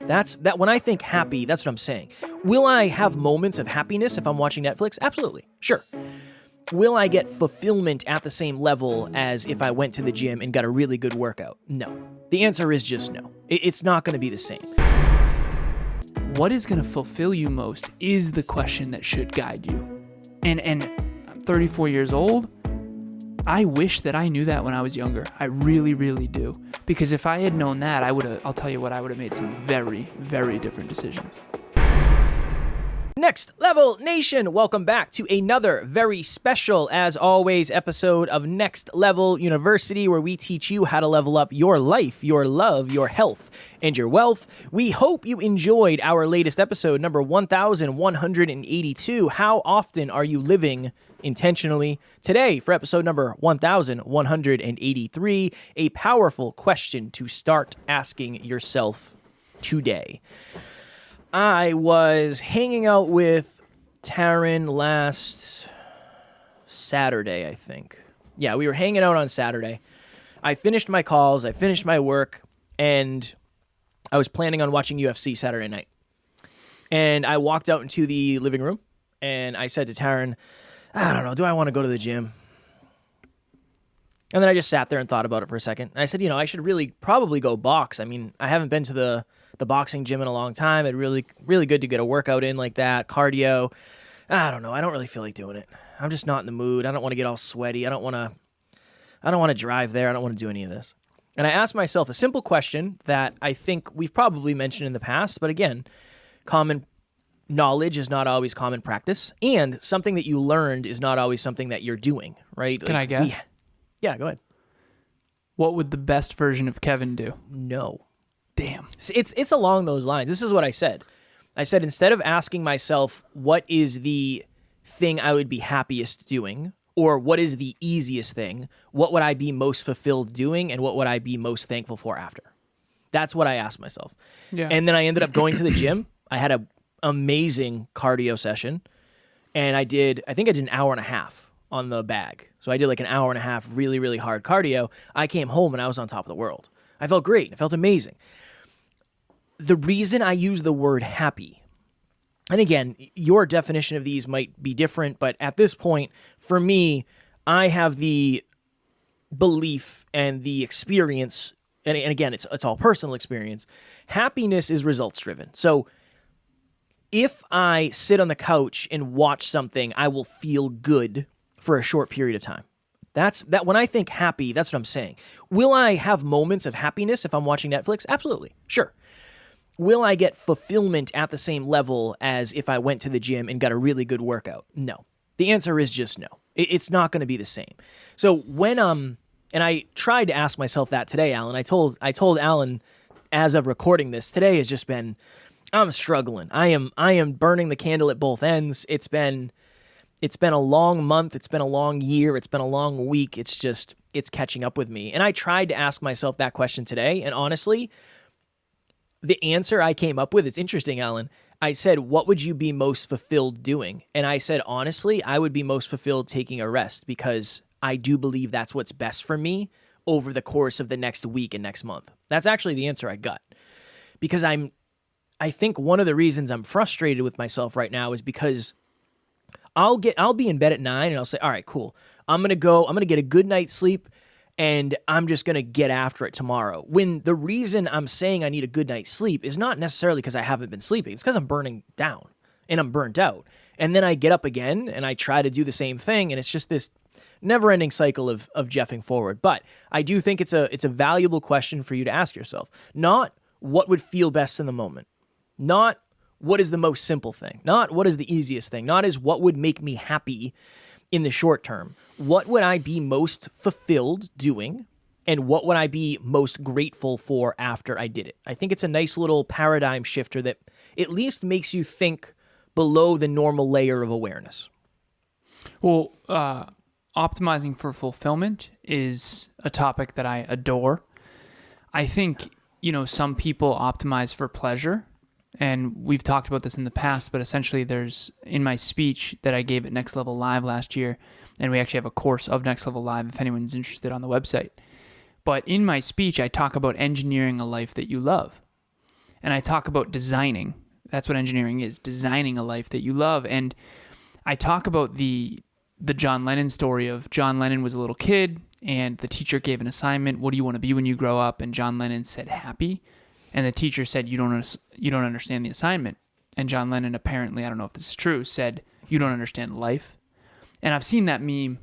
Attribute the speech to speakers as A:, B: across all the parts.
A: When I think happy, that's what I'm saying. Will I have moments of happiness if I'm watching Netflix? Absolutely. Sure. Will I get fulfillment at the same level as if I went to the gym and got a really good workout? No. The answer is just no. It's not going to be the same.
B: What is going to fulfill you most is the question that should guide you. And I'm 34 years old. I wish that I knew that when I was younger. I really, really do. Because if I had known that, I'll tell you what, I would have made some very, very different decisions.
A: Next Level Nation, welcome back to another very special, as always, episode of Next Level University, where we teach you how to level up your life, your love, your health, and your wealth. We hope you enjoyed our latest episode, number 1182. How often are you living intentionally? Today, for episode number 1183, a powerful question to start asking yourself today. I was hanging out with Taryn last Saturday, I think. Yeah, we were hanging out on Saturday. I finished my calls, I finished my work, and I was planning on watching UFC Saturday night. And I walked out into the living room, and I said to Taryn, I don't know, do I want to go to the gym? And then I just sat there and thought about it for a second. And I said, I should really probably go box. I mean, I haven't been to the boxing gym in a long time. It's really, really good to get a workout in like that, cardio. I don't know. I don't really feel like doing it. I'm just not in the mood. I don't want to get all sweaty. I don't want to drive there. I don't want to do any of this. And I asked myself a simple question that I think we've probably mentioned in the past, but again, common knowledge is not always common practice, and something that you learned is not always something that you're doing, right?
B: Can I guess?
A: Yeah, go ahead.
B: What would the best version of Kevin do?
A: No.
B: Damn.
A: It's along those lines. This is what I said. I said, instead of asking myself, what is the thing I would be happiest doing, or what is the easiest thing, what would I be most fulfilled doing, and what would I be most thankful for after? That's what I asked myself. Yeah. And then I ended up going to the gym. I had an amazing cardio session, and I think I did an hour and a half on the bag. So I did like an hour and a half really, really hard cardio. I came home and I was on top of the world. I felt great. I felt amazing. The reason I use the word happy, and again, your definition of these might be different, but at this point, for me, I have the belief and the experience, and again, it's all personal experience. Happiness is results driven. So if I sit on the couch and watch something, I will feel good for a short period of time. That when I think happy, that's what I'm saying. Will I have moments of happiness if I'm watching Netflix? Absolutely. Sure. Will I get fulfillment at the same level as if I went to the gym and got a really good workout? No. The answer is just no. It's not going to be the same. So when and I tried to ask myself that today, Alan. I told Alan, as of recording this, today has just been, I'm struggling. I am burning the candle at both ends. It's been a long month. It's been a long year. It's been a long week. It's catching up with me. And I tried to ask myself that question today. And honestly, the answer I came up with, it's interesting, Alan. I said, what would you be most fulfilled doing? And I said, honestly, I would be most fulfilled taking a rest, because I do believe that's what's best for me over the course of the next week and next month. That's actually the answer I got. Because I think one of the reasons I'm frustrated with myself right now is because I'll be in bed at 9 and I'll say, all right, cool. I'm going to get a good night's sleep, and I'm just going to get after it tomorrow. When the reason I'm saying I need a good night's sleep is not necessarily because I haven't been sleeping. It's because I'm burning down and I'm burnt out. And then I get up again and I try to do the same thing, and it's just this never-ending cycle of jeffing forward. But I do think it's a valuable question for you to ask yourself. Not what would feel best in the moment. Not what is the most simple thing. Not what is the easiest thing. Not as what would make me happy in the short term. What would I be most fulfilled doing, and what would I be most grateful for after I did it? I think it's a nice little paradigm shifter that at least makes you think below the normal layer of awareness.
B: Well, optimizing for fulfillment is a topic that I adore. I think, some people optimize for pleasure. And we've talked about this in the past, but essentially there's, in my speech that I gave at Next Level Live last year, and we actually have a course of Next Level Live if anyone's interested on the website. But in my speech, I talk about engineering a life that you love. And I talk about designing. That's what engineering is, designing a life that you love. And I talk about the John Lennon story of John Lennon was a little kid and the teacher gave an assignment. What do you want to be when you grow up? And John Lennon said happy. And the teacher said, you don't understand the assignment. And John Lennon apparently, I don't know if this is true, said, you don't understand life. And I've seen that meme,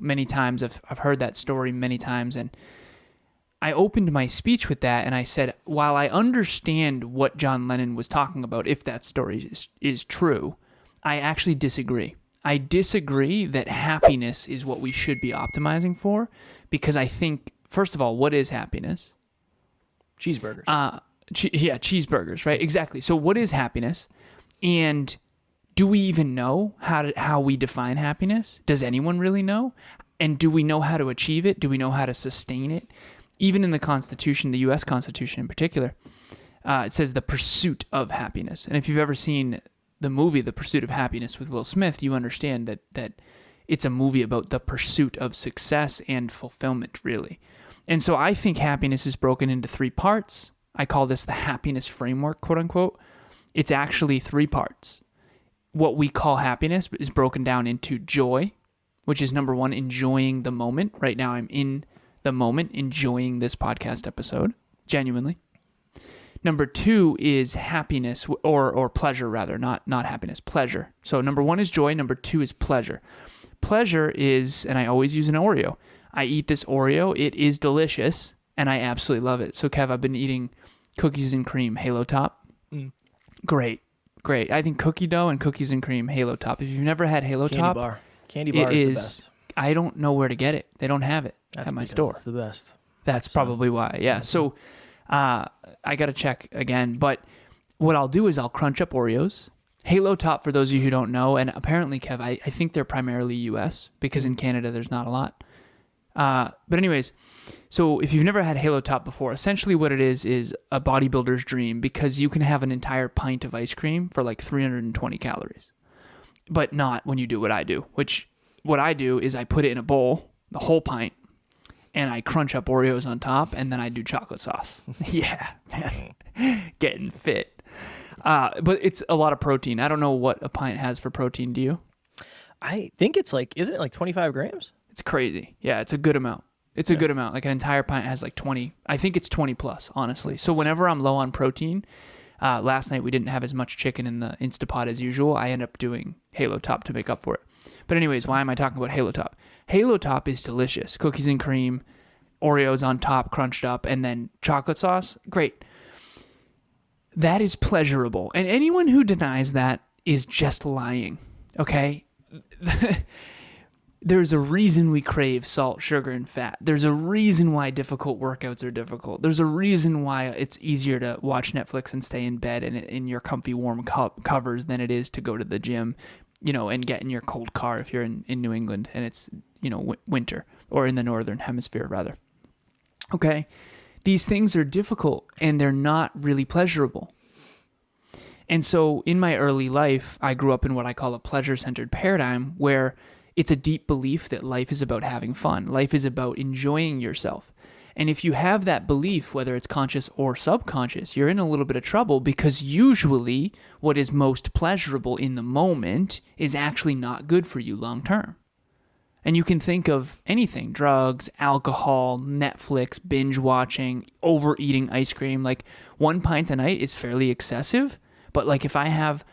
B: many times. I've heard that story many times. And I opened my speech with that and I said, while I understand what John Lennon was talking about, if that story is true, I actually disagree. I disagree that happiness is what we should be optimizing for, because I think, first of all, what is happiness?
A: Cheeseburgers.
B: Cheeseburgers, right? Exactly. So what is happiness? And do we even know how we define happiness? Does anyone really know? And do we know how to achieve it? Do we know how to sustain it? Even in the Constitution, the U.S. Constitution in particular, it says the pursuit of happiness. And if you've ever seen the movie The Pursuit of Happiness with Will Smith, you understand that it's a movie about the pursuit of success and fulfillment, really. And so I think happiness is broken into 3 parts. I call this the happiness framework, quote unquote. It's actually 3 parts. What we call happiness is broken down into joy, which is number 1, enjoying the moment. Right now I'm in the moment, enjoying this podcast episode, genuinely. Number 2 is happiness, or pleasure rather, not happiness, pleasure. So number 1 is joy, number 2 is pleasure. Pleasure is, and I always use an Oreo. I eat this Oreo, it is delicious, and I absolutely love it. So Kev, I've been eating cookies and cream Halo Top. Great. I think cookie dough and cookies and cream Halo Top. If you've never had Halo Top,
A: Candy bar is the best.
B: I don't know where to get it. They don't have it at my store.
A: It's the best.
B: That's probably why. Yeah. So I got to check again. But what I'll do is I'll crunch up Oreos. Halo Top, for those of you who don't know, and apparently, Kev, I think they're primarily U.S. because in Canada there's not a lot. But anyways, so if you've never had Halo Top before, essentially what it is a bodybuilder's dream, because you can have an entire pint of ice cream for like 320 calories. But not when you do what I do, which what I do is I put it in a bowl, the whole pint, and I crunch up Oreos on top, and then I do chocolate sauce. Yeah, man. Getting fit. But it's a lot of protein. I don't know what a pint has for protein. Do you?
A: I think it's isn't it like 25 grams?
B: It's crazy. Yeah, it's a good amount. It's a good amount. Like an entire pint has like 20. I think it's 20 plus, honestly. So whenever I'm low on protein, last night we didn't have as much chicken in the Instapot as usual. I end up doing Halo Top to make up for it. But anyways, why am I talking about Halo Top? Halo Top is delicious. Cookies and cream, Oreos on top, crunched up, and then chocolate sauce. Great. That is pleasurable. And anyone who denies that is just lying, okay? There's a reason we crave salt, sugar, and fat. There's a reason why difficult workouts are difficult. There's a reason why it's easier to watch Netflix and stay in bed and in your comfy warm covers than it is to go to the gym, and get in your cold car if you're in New England and it's, winter, or in the northern hemisphere rather. Okay? These things are difficult and they're not really pleasurable. And so in my early life, I grew up in what I call a pleasure-centered paradigm, where it's a deep belief that life is about having fun. Life is about enjoying yourself. And if you have that belief, whether it's conscious or subconscious, you're in a little bit of trouble, because usually what is most pleasurable in the moment is actually not good for you long term. And you can think of anything: drugs, alcohol, Netflix, binge watching, overeating ice cream. Like 1 pint a night is fairly excessive, but like if I have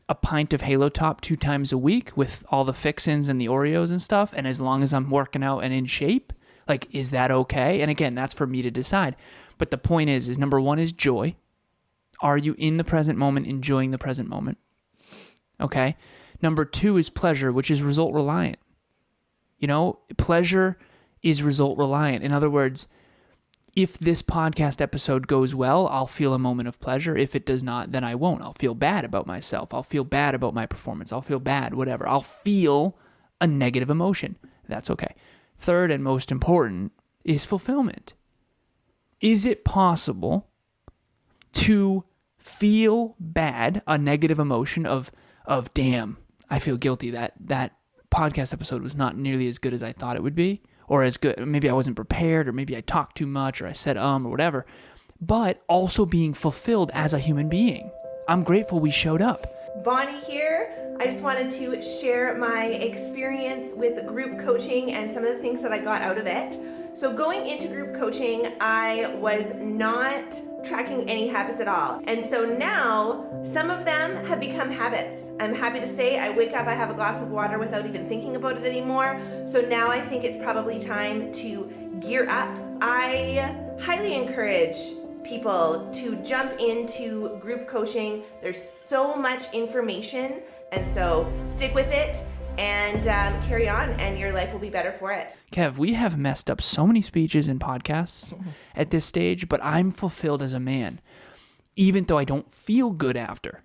B: a pint of Halo Top 2 times a week with all the fixins and the Oreos and stuff, and as long as I'm working out and in shape, like, is that okay? And again, that's for me to decide. But the point is number 1 is joy. Are you in the present moment, enjoying the present moment? Okay. Number 2 is pleasure, which is result reliant. Pleasure is result reliant. In other words, if this podcast episode goes well, I'll feel a moment of pleasure. If it does not, then I won't. I'll feel bad about myself. I'll feel bad about my performance. I'll feel bad, whatever. I'll feel a negative emotion. That's okay. Third and most important is fulfillment. Is it possible to feel bad, a negative emotion of damn, I feel guilty that podcast episode was not nearly as good as I thought it would be, or as good, maybe I wasn't prepared, or maybe I talked too much, or I said or whatever. but also being fulfilled as a human being. I'm grateful we showed up.
C: Bonnie here. I just wanted to share my experience with group coaching and some of the things that I got out of it. So going into group coaching, I was not tracking any habits at all. And so now some of them have become habits. I'm happy to say I wake up, I have a glass of water without even thinking about it anymore. So now I think it's probably time to gear up. I highly encourage people to jump into group coaching. There's so much information, and so stick with it and carry on, and your life will be better for it.
B: Kev, we have messed up so many speeches and podcasts at this stage, but I'm fulfilled as a man, even though I don't feel good after.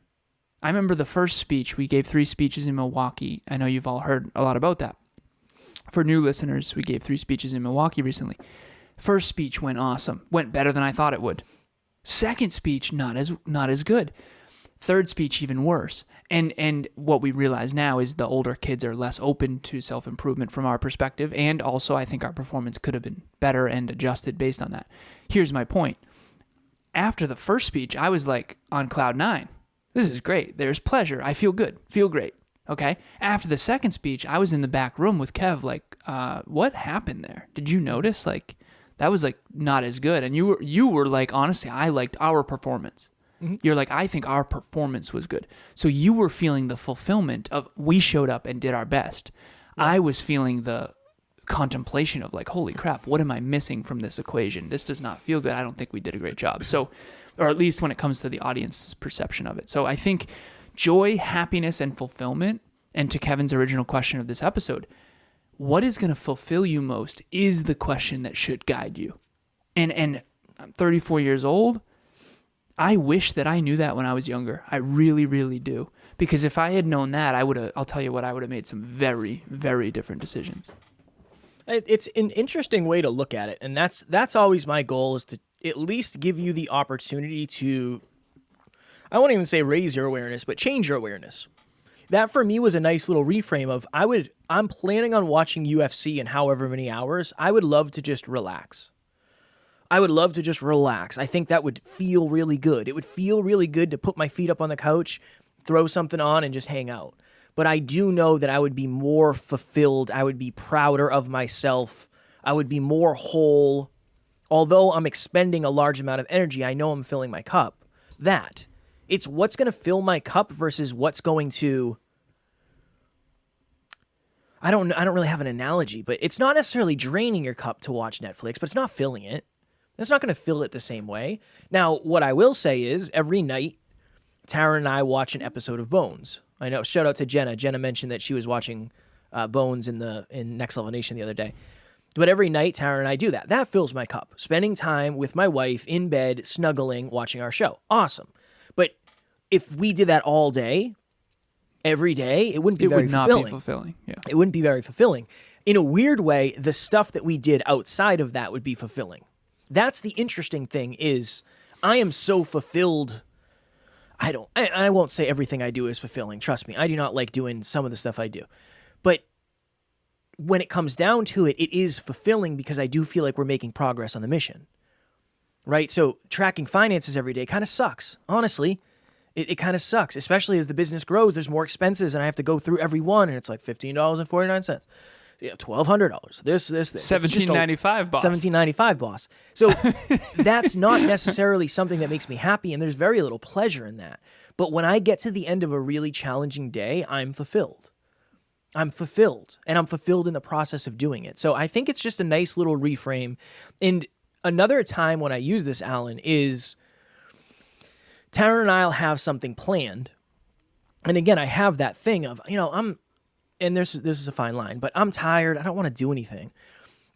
B: I remember the first speech, we gave 3 speeches in Milwaukee. I know you've all heard a lot about that. For new listeners, we gave 3 speeches in Milwaukee recently. First speech went awesome, went better than I thought it would. Second speech, not as good. Third speech, even worse. And what we realize now is the older kids are less open to self-improvement from our perspective, and also I think our performance could have been better and adjusted based on that. Here's my point. After the first speech, I was like on cloud 9. This is great. There's pleasure. I feel good. Feel great. Okay? After the second speech, I was in the back room with Kev like, what happened there? Did you notice? Like, that was like not as good. And you were like, honestly, I liked our performance. Mm-hmm. You're like, I think our performance was good. So you were feeling the fulfillment of we showed up and did our best. Yeah. I was feeling the contemplation of like, holy crap, what am I missing from this equation? This does not feel good. I don't think we did a great job. So, or at least when it comes to the audience's perception of it. So I think joy, happiness, and fulfillment, and to Kevin's original question of this episode, what is going to fulfill you most is the question that should guide you. And I'm 34 years old. I wish that I knew that when I was younger. I really, really do. Because if I had known that, I'll tell you what, I would have made some very, very different decisions.
A: It's an interesting way to look at it. And that's always my goal, is to at least give you the opportunity to, I won't even say raise your awareness, but change your awareness. That for me was a nice little reframe of, I'm planning on watching UFC in however many hours. I would love to just relax. I think that would feel really good. It would feel really good to put my feet up on the couch, throw something on, and just hang out. But I do know that I would be more fulfilled. I would be prouder of myself. I would be more whole. Although I'm expending a large amount of energy, I know I'm filling my cup. It's what's going to fill my cup versus what's going to... I don't really have an analogy, but it's not necessarily draining your cup to watch Netflix, but it's not filling it. It's not going to fill it the same way. Now, what I will say is every night, Tara and I watch an episode of Bones. I know, shout out to Jenna. Jenna mentioned that she was watching Bones in Next Level Nation the other day. But every night, Tara and I do that. That fills my cup. Spending time with my wife in bed, snuggling, watching our show. Awesome. But if we did that all day, every day, it wouldn't be very fulfilling. It would not be fulfilling. Yeah. It wouldn't be very fulfilling. In a weird way, the stuff that we did outside of that would be fulfilling. That's the interesting thing is I am so fulfilled. I won't say everything I do is fulfilling. Trust me. I do not like doing some of the stuff I do. But when it comes down to it, it is fulfilling because I do feel like we're making progress on the mission. Right? So tracking finances every day kind of sucks. Honestly, it kind of sucks, especially as the business grows. There's more expenses and I have to go through every one and it's like $15.49. Yeah, $1,200. This.
B: $17.95, boss.
A: $17.95, boss. So that's not necessarily something that makes me happy, and there's very little pleasure in that. But when I get to the end of a really challenging day, I'm fulfilled. And I'm fulfilled in the process of doing it. So I think it's just a nice little reframe. And another time when I use this, Alan, is Tara and I'll have something planned. And again, I have that thing of, and this is a fine line, but I'm tired. I don't want to do anything.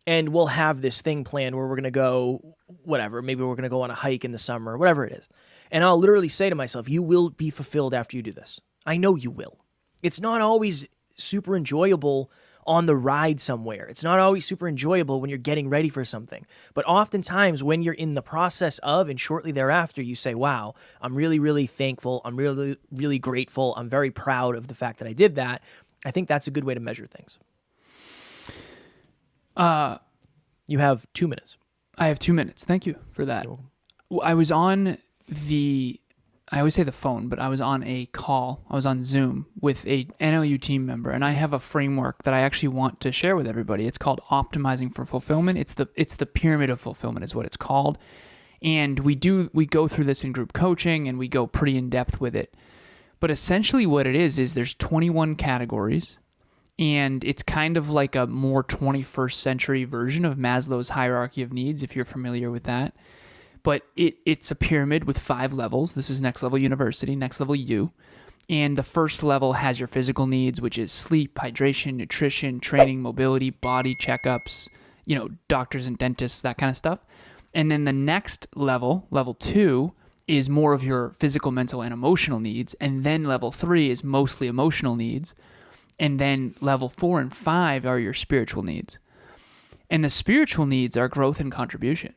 A: And we'll have this thing planned where we're going to go, whatever. Maybe we're going to go on a hike in the summer, whatever it is. And I'll literally say to myself, you will be fulfilled after you do this. I know you will. It's not always super enjoyable on the ride somewhere. It's not always super enjoyable when you're getting ready for something. But oftentimes when you're in the process of and shortly thereafter, you say, wow, I'm really, really thankful. I'm really, really grateful. I'm very proud of the fact that I did that. I think that's a good way to measure things. You have 2 minutes.
B: I have 2 minutes. Thank you for that. I was on I always say the phone, but I was on a call. I was on Zoom with a NLU team member, and I have a framework that I actually want to share with everybody. It's called Optimizing for Fulfillment. It's the pyramid of fulfillment is what it's called. And we go through this in group coaching, and we go pretty in depth with it. But essentially what it is there's 21 categories, and it's kind of like a more 21st century version of Maslow's hierarchy of needs, if you're familiar with that. But it's a pyramid with 5 levels. This is Next Level University, Next Level U. And the first level has your physical needs, which is sleep, hydration, nutrition, training, mobility, body checkups, doctors and dentists, that kind of stuff. And then the next level, level 2, is more of your physical, mental, and emotional needs. And then level 3 is mostly emotional needs. And then level 4 and 5 are your spiritual needs. And the spiritual needs are growth and contribution.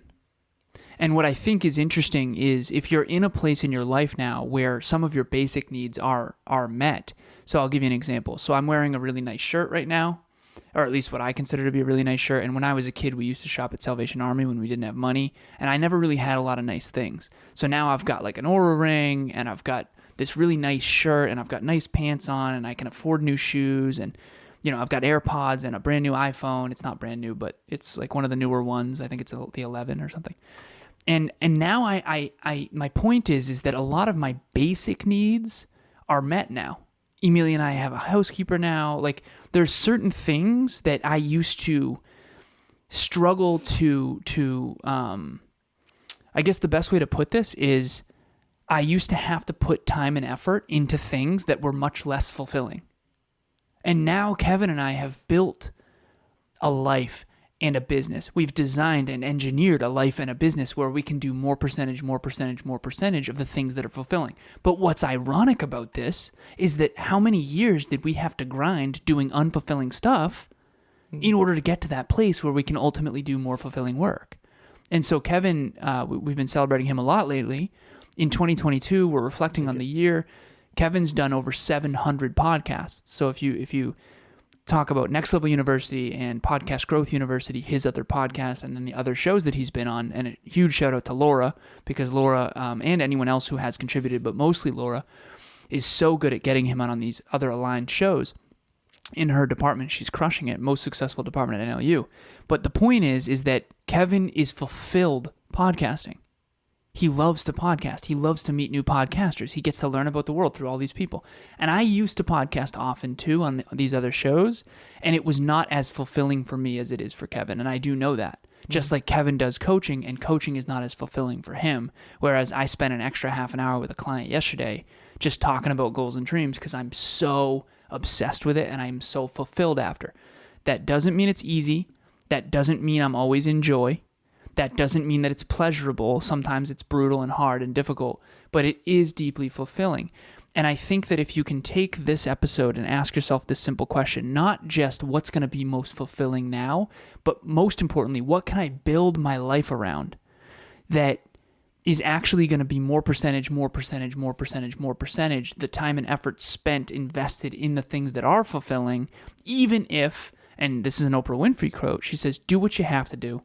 B: And what I think is interesting is if you're in a place in your life now where some of your basic needs are met. So I'll give you an example. So I'm wearing a really nice shirt right now, or at least what I consider to be a really nice shirt. And when I was a kid, we used to shop at Salvation Army when we didn't have money. And I never really had a lot of nice things. So now I've got like an Oprah ring, and I've got this really nice shirt, and I've got nice pants on, and I can afford new shoes, and I've got AirPods and a brand new iPhone. It's not brand new, but it's like one of the newer ones. I think it's the 11 or something. And now my point is that a lot of my basic needs are met now. Emilia and I have a housekeeper now. Like, there's certain things that I used to struggle to I guess the best way to put this is I used to have to put time and effort into things that were much less fulfilling. And now Kevin and I have built a life and a business. We've designed and engineered a life and a business where we can do more percentage of the things that are fulfilling. But what's ironic about this is that how many years did we have to grind doing unfulfilling stuff in order to get to that place where we can ultimately do more fulfilling work? And so Kevin, we've been celebrating him a lot lately. In 2022, we're reflecting on the year. Kevin's done over 700 podcasts. So if you talk about Next Level University and Podcast Growth University, his other podcasts, and then the other shows that he's been on. And a huge shout out to Laura, because Laura, and anyone else who has contributed, but mostly Laura, is so good at getting him on these other aligned shows. In her department, she's crushing it. Most successful department at NLU. But the point is that Kevin is fulfilled podcasting. He loves to podcast. He loves to meet new podcasters. He gets to learn about the world through all these people. And I used to podcast often too on these other shows, and it was not as fulfilling for me as it is for Kevin. And I do know that. Just like Kevin does coaching, and coaching is not as fulfilling for him. Whereas I spent an extra half an hour with a client yesterday just talking about goals and dreams because I'm so obsessed with it and I'm so fulfilled after. That doesn't mean it's easy. That doesn't mean I'm always in joy. That doesn't mean that it's pleasurable. Sometimes it's brutal and hard and difficult, but it is deeply fulfilling. And I think that if you can take this episode and ask yourself this simple question, not just what's going to be most fulfilling now, but most importantly, what can I build my life around that is actually going to be more percentage, the time and effort spent invested in the things that are fulfilling, even if, and this is an Oprah Winfrey quote, she says, do what you have to do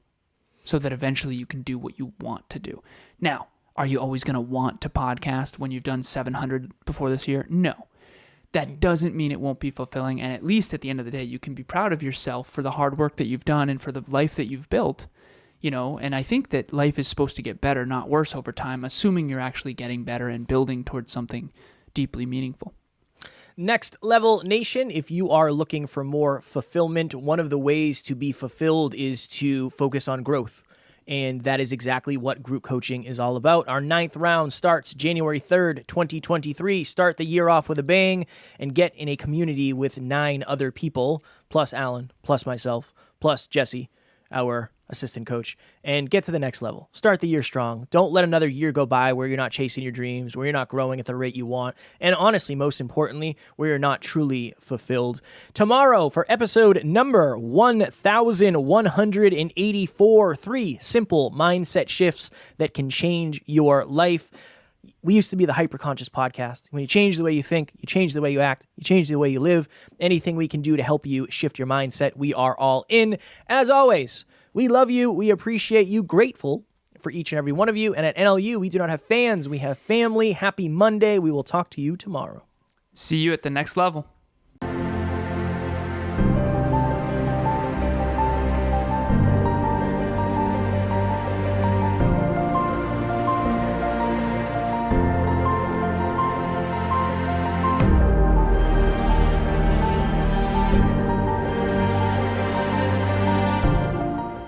B: so that eventually you can do what you want to do. Now, are you always going to want to podcast when you've done 700 before this year? No. That doesn't mean it won't be fulfilling, and at least at the end of the day, you can be proud of yourself for the hard work that you've done and for the life that you've built. And I think that life is supposed to get better, not worse over time, assuming you're actually getting better and building towards something deeply meaningful.
A: Next Level Nation, if you are looking for more fulfillment, one of the ways to be fulfilled is to focus on growth. And that is exactly what group coaching is all about. Our 9th round starts January 3rd, 2023. Start the year off with a bang and get in a community with 9 other people, plus Alan, plus myself, plus Jesse, our assistant coach, and get to the next level. Start the year strong. Don't let another year go by where you're not chasing your dreams, where you're not growing at the rate you want, and honestly, most importantly, where you're not truly fulfilled. Tomorrow, for episode number 1184, 3 simple mindset shifts that can change your life. We used to be the Hyperconscious podcast. When you change the way you think, you change the way you act, you change the way you live. Anything we can do to help you shift your mindset, we are all in. As always, we love you. We appreciate you. Grateful for each and every one of you. And at NLU, we do not have fans. We have family. Happy Monday. We will talk to you tomorrow.
B: See you at the next level.